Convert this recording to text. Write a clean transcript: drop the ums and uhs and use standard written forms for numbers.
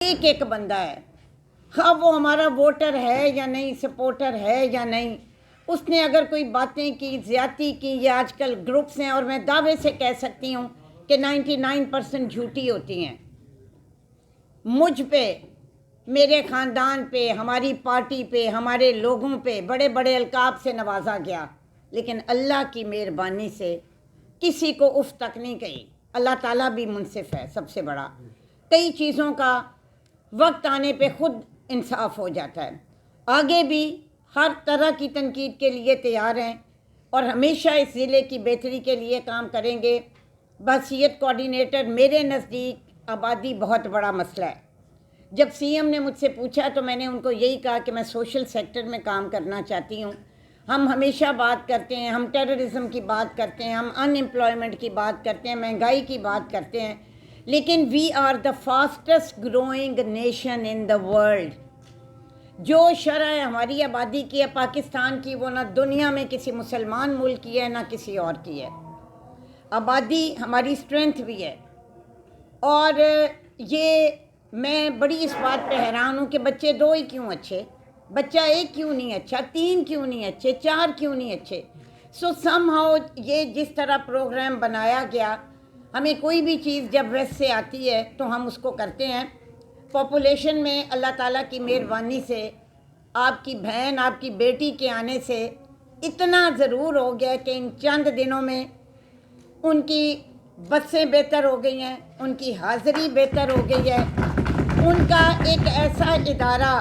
ایک ایک بندہ ہے، خواہ وہ ہمارا ووٹر ہے یا نہیں، سپورٹر ہے یا نہیں، اس نے اگر کوئی باتیں کی، زیادتی کی، یہ آج کل گروپس ہیں اور میں دعوے سے کہہ سکتی ہوں کہ 99% جھوٹی ہوتی ہیں، مجھ پہ، میرے خاندان پہ، ہماری پارٹی پہ، ہمارے لوگوں پہ بڑے بڑے القاب سے نوازا گیا، لیکن اللہ کی مہربانی سے کسی کو اف تک نہیں کہی۔ اللہ تعالیٰ بھی منصف ہے، سب سے بڑا، کئی چیزوں کا وقت آنے پہ خود انصاف ہو جاتا ہے۔ آگے بھی ہر طرح کی تنقید کے لیے تیار ہیں اور ہمیشہ اس ضلع کی بہتری کے لیے کام کریں گے۔ بحیثیت کوآرڈینیٹر میرے نزدیک آبادی بہت بڑا مسئلہ ہے۔ جب سی ایم نے مجھ سے پوچھا تو میں نے ان کو یہی کہا کہ میں سوشل سیکٹر میں کام کرنا چاہتی ہوں۔ ہم ہمیشہ بات کرتے ہیں، ہم ٹیررزم کی بات کرتے ہیں، ہم ان امپلائمنٹ کی بات کرتے ہیں، مہنگائی کی بات کرتے ہیں، لیکن we are the fastest growing nation in the world. جو شرح ہماری آبادی کی ہے پاکستان کی، وہ نہ دنیا میں کسی مسلمان ملک کی ہے نہ کسی اور کی ہے۔ آبادی ہماری اسٹرینتھ بھی ہے، اور یہ میں بڑی اس بات پہ حیران ہوں کہ بچے 2 ہی کیوں اچھے، بچہ 1 کیوں نہیں اچھا، 3 کیوں نہیں اچھے، 4 کیوں نہیں اچھے۔ سم ہاؤ یہ جس طرح پروگرام بنایا گیا، ہمیں کوئی بھی چیز جب ویسٹ سے آتی ہے تو ہم اس کو کرتے ہیں۔ پاپولیشن میں اللہ تعالیٰ کی مہربانی سے، آپ کی بہن، آپ کی بیٹی کے آنے سے اتنا ضرور ہو گیا کہ ان چند دنوں میں ان کی بسیں بہتر ہو گئی ہیں، ان کی حاضری بہتر ہو گئی ہے، ان کا ایک ایسا ادارہ